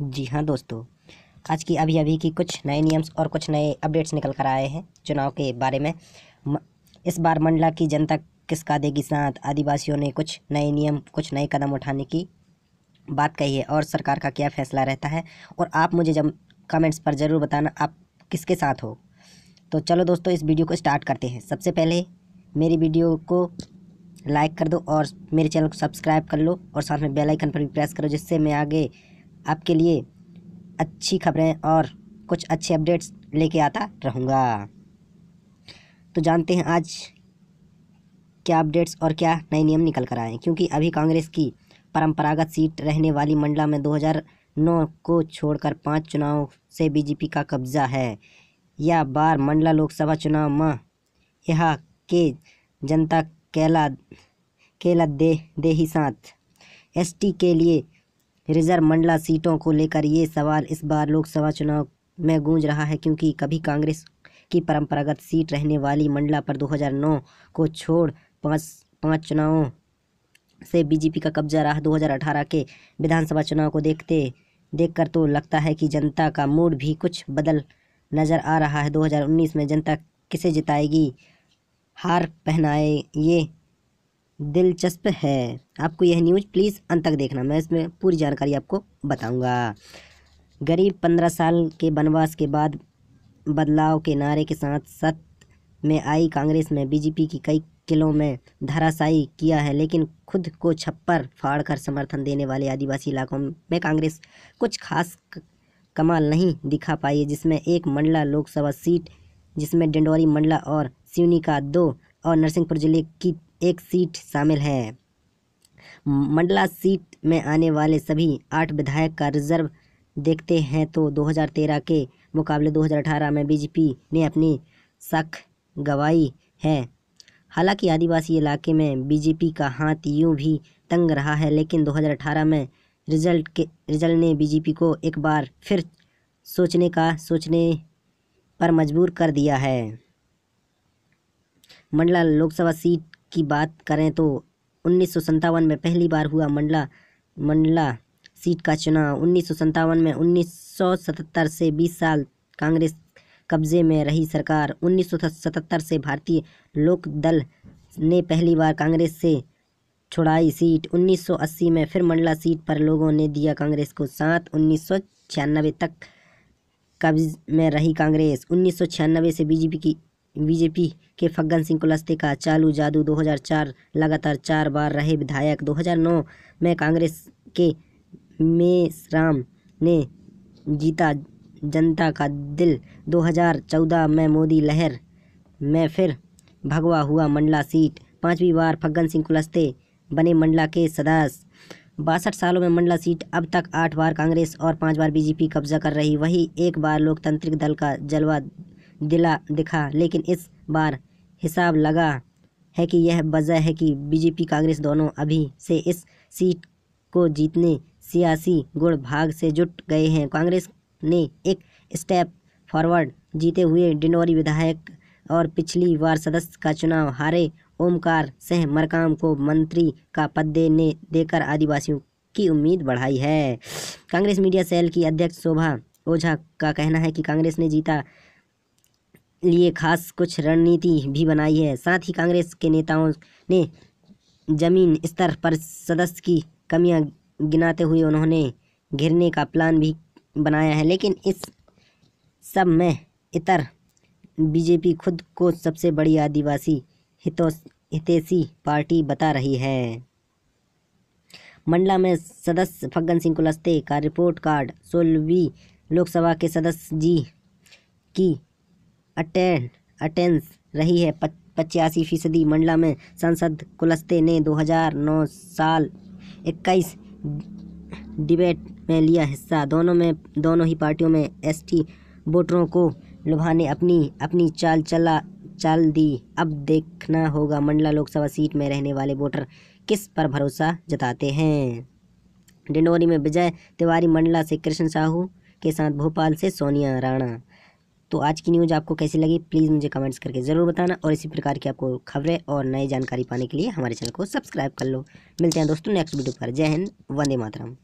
जी हाँ दोस्तों, आज की अभी की कुछ नए नियम्स और कुछ नए अपडेट्स निकल कर आए हैं चुनाव के बारे में। इस बार मंडला की जनता किसका देगी साथ। आदिवासियों ने कुछ नए नियम, कुछ नए कदम उठाने की बात कही है और सरकार का क्या फैसला रहता है, और आप मुझे जब कमेंट्स पर ज़रूर बताना आप किसके साथ हो। तो चलो दोस्तों, इस वीडियो को स्टार्ट करते हैं। सबसे पहले मेरी वीडियो को लाइक कर दो और मेरे चैनल को सब्सक्राइब कर लो और साथ में बेल आइकन पर भी प्रेस करो, जिससे मैं आगे आपके लिए अच्छी खबरें और कुछ अच्छे अपडेट्स लेके आता रहूँगा। तो जानते हैं आज क्या अपडेट्स और क्या नए नियम निकल कर आए हैं। क्योंकि अभी कांग्रेस की परंपरागत सीट रहने वाली मंडला में 2009 को छोड़कर 5 चुनाव से बीजेपी का कब्जा है। यह बार मंडला लोकसभा चुनाव में यहाँ के जनता केला दे ही साथ एसटी के लिए रिजर्व मंडला सीटों को लेकर ये सवाल इस बार लोकसभा चुनाव में गूंज रहा है। क्योंकि कभी कांग्रेस की परंपरागत सीट रहने वाली मंडला पर 2009 को छोड़ पाँच चुनावों से बीजेपी का कब्जा रहा। 2018 के विधानसभा चुनाव को देखकर तो लगता है कि जनता का मूड भी कुछ बदल नज़र आ रहा है। 2019 में जनता किसे जिताएगी, हार पहनाए, ये दिलचस्प है। आपको यह न्यूज़ प्लीज़ अंत तक देखना, मैं इसमें पूरी जानकारी आपको बताऊंगा। गरीब 15 साल के वनवास के बाद बदलाव के नारे के साथ सत्ता में आई कांग्रेस में बीजेपी की कई किलों में धराशायी किया है। लेकिन खुद को छप्पर फाड़कर समर्थन देने वाले आदिवासी इलाकों में कांग्रेस कुछ खास कमाल नहीं दिखा पाई है, जिसमें एक मंडला लोकसभा सीट, जिसमें डिंडौरी मंडला और सिवनी का 2 और नरसिंहपुर जिले की 1 सीट शामिल है। मंडला सीट में आने वाले सभी 8 विधायक का रिजर्व देखते हैं तो 2013 के मुकाबले 2018 में बीजेपी ने अपनी साख गंवाई है। हालांकि आदिवासी इलाके में बीजेपी का हाथ यूं भी तंग रहा है, लेकिन 2018 में रिजल्ट ने बीजेपी को एक बार फिर सोचने पर मजबूर कर दिया है। मंडला लोकसभा सीट की बात करें तो 1957 में पहली बार हुआ मंडला सीट का चुनाव। 1957 में 1977 से 20 साल कांग्रेस कब्जे में रही सरकार। 1977 से भारतीय लोक दल ने पहली बार कांग्रेस से छुड़ाई सीट। 1980 में फिर मंडला सीट पर लोगों ने दिया कांग्रेस को साथ। 1996 तक कब्जे में रही कांग्रेस। 1996 से बीजेपी के फग्गन सिंह कुलस्ते का चालू जादू। 2004 लगातार 4 बार रहे विधायक। 2009 में कांग्रेस के मेसराम ने जीता जनता का दिल। 2014 में मोदी लहर में फिर भगवा हुआ मंडला सीट। 5वीं बार फग्गन सिंह कुलस्ते बने मंडला के सदस्य। 62 सालों में मंडला सीट अब तक 8 बार कांग्रेस और 5 बार बीजेपी कब्जा कर रही। वही एक बार लोकतांत्रिक दल का जलवा दिखा, लेकिन इस बार हिसाब लगा है कि यह वजह है कि बीजेपी कांग्रेस दोनों अभी से इस सीट को जीतने सियासी गुण भाग से जुट गए हैं। कांग्रेस ने एक स्टेप फॉरवर्ड जीते हुए डिंडौरी विधायक और पिछली बार सदस्य का चुनाव हारे ओमकार सिंह मरकाम को मंत्री का पद देकर आदिवासियों की उम्मीद बढ़ाई है। कांग्रेस मीडिया सेल की अध्यक्ष शोभा ओझा का कहना है कि कांग्रेस ने जीता लिए खास कुछ रणनीति भी बनाई है। साथ ही कांग्रेस के नेताओं ने जमीन स्तर पर सदस्य की कमियां गिनाते हुए उन्होंने घेरने का प्लान भी बनाया है। लेकिन इस सब में इतर बीजेपी खुद को सबसे बड़ी आदिवासी हितैषी पार्टी बता रही है। मंडला में सदस्य फग्गन सिंह कुलस्ते का रिपोर्ट कार्ड। 16वीं लोकसभा के सदस्य जी की अटेंडेंस रही है 85%। मंडला में सांसद कुलस्ते ने 2009 साल 21 डिबेट में लिया हिस्सा। दोनों ही पार्टियों में एसटी वोटरों को लुभाने अपनी चाल दी। अब देखना होगा मंडला लोकसभा सीट में रहने वाले वोटर किस पर भरोसा जताते हैं। डिंडौरी में विजय तिवारी, मंडला से कृष्ण साहू के साथ भोपाल से सोनिया राणा। तो आज की न्यूज़ आपको कैसी लगी प्लीज़ मुझे कमेंट्स करके ज़रूर बताना, और इसी प्रकार की आपको खबरें और नई जानकारी पाने के लिए हमारे चैनल को सब्सक्राइब कर लो। मिलते हैं दोस्तों नेक्स्ट वीडियो पर। जय हिंद, वंदे मातरम।